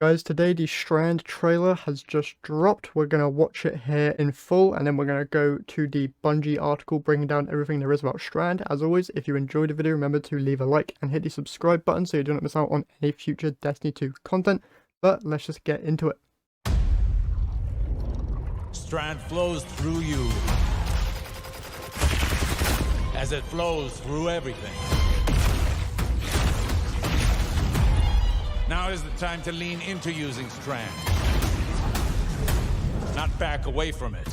Guys, today the Strand trailer has just dropped. We're going to watch it here in full, and then we're going to go to the Bungie article breaking down everything there is about Strand. As always, if you enjoyed the video, remember to leave a like and hit the subscribe button so you don't miss out on any future Destiny 2 content. But let's just get into it. Strand flows through you as it flows through everything. Now is the time to lean into using Strand, not back away from it.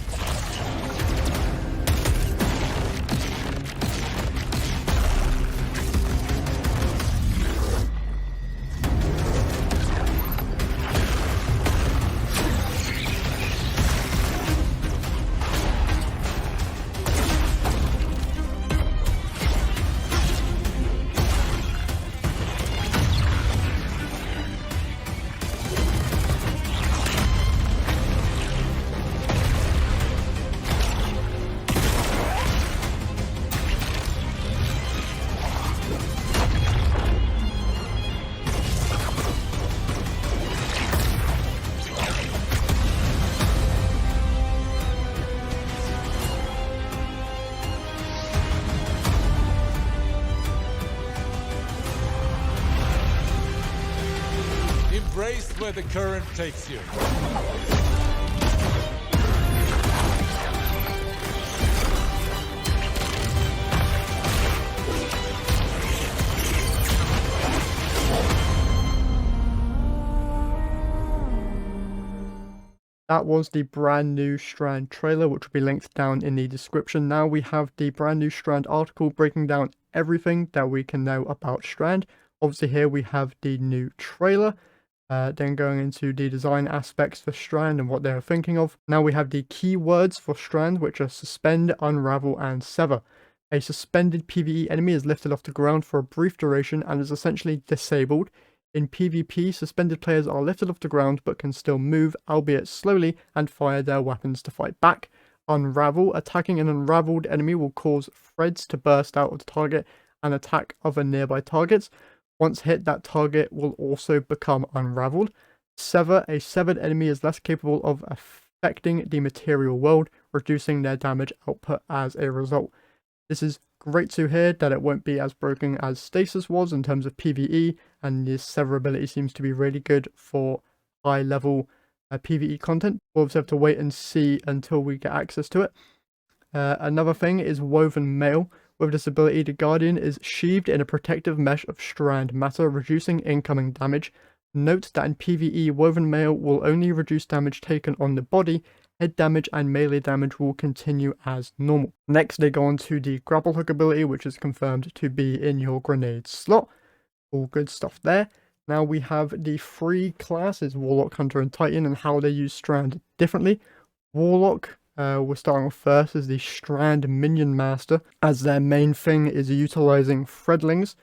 Embrace where the current takes you. That was the brand new Strand trailer, which will be linked down in the description. Now we have the brand new Strand article breaking down everything that we can know about Strand. Obviously here we have the new trailer. Then going into the design aspects for Strand and what they are thinking of. Now we have the keywords for Strand, which are suspend, unravel, and sever. A suspended PvE enemy is lifted off the ground for a brief duration and is essentially disabled. In PvP, suspended players are lifted off the ground but can still move, albeit slowly, and fire their weapons to fight back. Unravel. Attacking an unraveled enemy will cause threads to burst out of the target and attack other nearby targets. Once hit, that target will also become unraveled. Sever. A severed enemy is less capable of affecting the material world, reducing their damage output as a result. This is great to hear that it won't be as broken as Stasis was in terms of PvE, and this severability seems to be really good for high level PvE content. We'll just have to wait and see until we get access to it. Another thing is woven mail. With this ability, the Guardian is sheathed in a protective mesh of Strand matter, reducing incoming damage. Note that in PvE, woven mail will only reduce damage taken on the body. Head damage and melee damage will continue as normal. Next, they go on to the grapple hook ability, which is confirmed to be in your grenade slot. All good stuff there. Now we have the three classes, Warlock, Hunter, and Titan, and how they use Strand differently. Warlock, we're starting off first as the Strand Minion Master, as their main thing is utilizing Threadlings.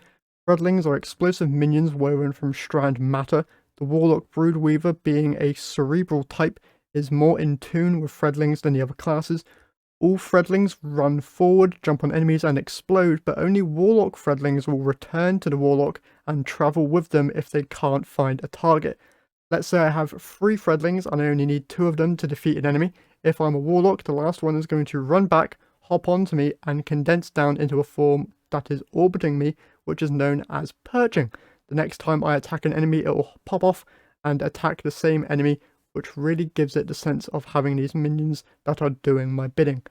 Threadlings are explosive minions woven from Strand matter. The Warlock Broodweaver, being a cerebral type, is more in tune with Threadlings than the other classes. All Threadlings run forward, jump on enemies, and explode, but only Warlock Threadlings will return to the Warlock and travel with them if they can't find a target. Let's say I have 3 Threadlings and I only need 2 of them to defeat an enemy. If I'm a Warlock, the last one is going to run back, hop onto me, and condense down into a form that is orbiting me, which is known as perching. The next time I attack an enemy, it will pop off and attack the same enemy, which really gives it the sense of having these minions that are doing my bidding.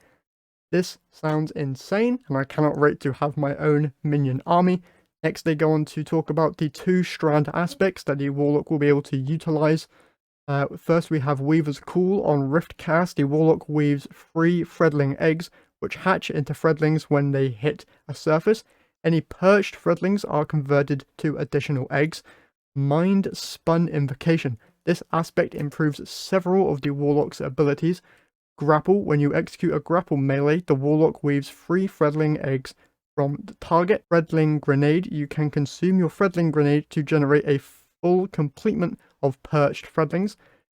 This sounds insane, and I cannot wait to have my own minion army. Next, they go on to talk about the 2 Strand aspects that the Warlock will be able to utilize. First, we have Weaver's Call. On Rift Cast, the Warlock weaves 3 Threadling eggs, which hatch into Threadlings when they hit a surface. Any perched Threadlings are converted to additional eggs. Mind Spun Invocation. This aspect improves several of the Warlock's abilities. Grapple. When you execute a grapple melee, the Warlock weaves 3 Threadling eggs from the target. Threadling Grenade. You can consume your Threadling Grenade to generate a full complement of perched Threadlings.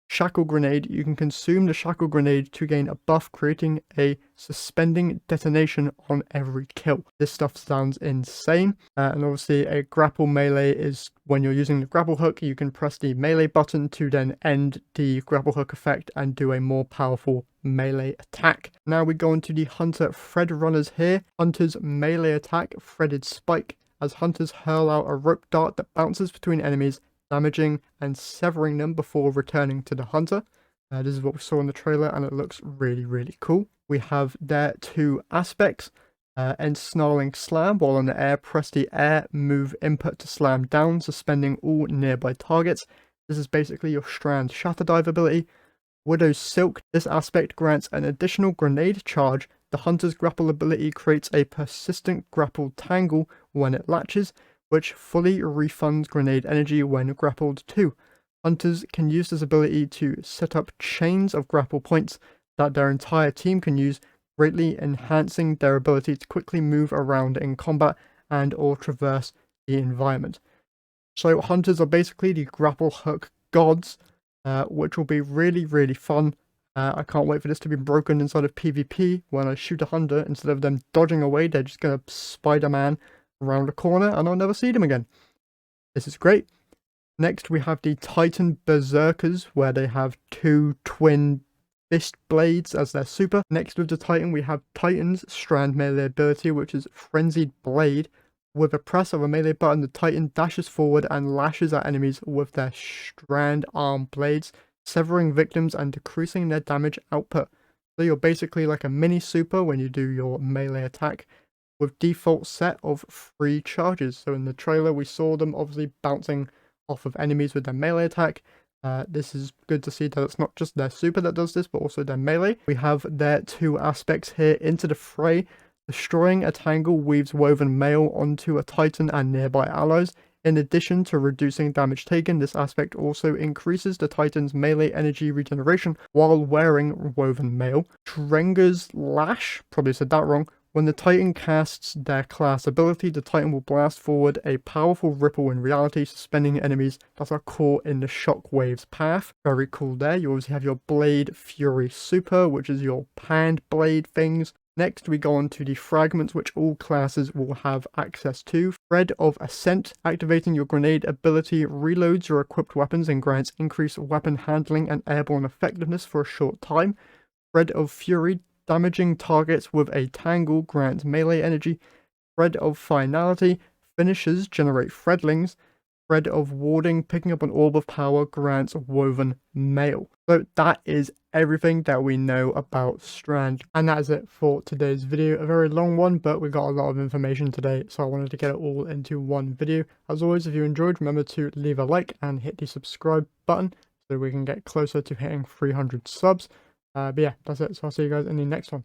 Shackle Grenade. You can consume the Shackle Grenade to gain a buff, creating a suspending detonation on every kill. This stuff sounds insane. And obviously a grapple melee is when you're using the grapple hook, you can press the melee button to then end the grapple hook effect and do a more powerful melee attack. Now we go into the Hunter Thread Runners here. Hunter's melee attack, Threaded Spike, as hunters hurl out a rope dart that bounces between enemies, damaging and severing them before returning to the hunter. This is what we saw in the trailer and it looks really, really cool. We have their two aspects. End Snarling Slam. While in the air, press the air move input to slam down, suspending all nearby targets. This is basically your Strand Shatter Dive ability. Widow's Silk. This aspect grants an additional grenade charge. The hunter's grapple ability creates a persistent grapple tangle when it latches, which fully refunds grenade energy when grappled too. Hunters can use this ability to set up chains of grapple points that their entire team can use, greatly enhancing their ability to quickly move around in combat and or traverse the environment. So hunters are basically the grapple hook gods, which will be really, really fun. I can't wait for this to be broken inside of PvP. When I shoot a hunter, instead of them dodging away, they're just going to Spider-Man around a corner and I'll never see them again. This is great. Next we have the Titan Berserkers, where they have two twin fist blades as their super. Next with the Titan we have Titan's Strand melee ability, which is Frenzied Blade. With a press of a melee button, the Titan dashes forward and lashes at enemies with their strand arm blades, severing victims and decreasing their damage output. So you're basically like a mini super when you do your melee attack, with default set of 3 charges. So in the trailer we saw them obviously bouncing off of enemies with their melee attack. This is good to see that it's not just their super that does this, but also their melee. We have their 2 aspects here. Into the Fray. Destroying a tangle weaves woven mail onto a Titan and nearby allies. In addition to reducing damage taken, this aspect also increases the Titan's melee energy regeneration while wearing woven mail. Trenger's Lash, probably said that wrong. When the Titan casts their class ability, the Titan will blast forward a powerful ripple in reality, suspending enemies that are caught in the shockwave's path. Very cool there. You obviously have your Blade Fury Super, which is your panned blade things. Next we go on to the Fragments, which all classes will have access to. Thread of Ascent. Activating your grenade ability reloads your equipped weapons and grants increased weapon handling and airborne effectiveness for a short time. Thread of Fury. Damaging targets with a tangle grants melee energy. Thread of Finality. Finishers generate threadlings. Thread of Warding. Picking up an orb of power grants woven mail. So that is everything that we know about Strand. And that is it for today's video. A very long one, but we got a lot of information today, so I wanted to get it all into one video. As always, if you enjoyed, remember to leave a like and hit the subscribe button so we can get closer to hitting 300 subs. But yeah, that's it. So I'll see you guys in the next one.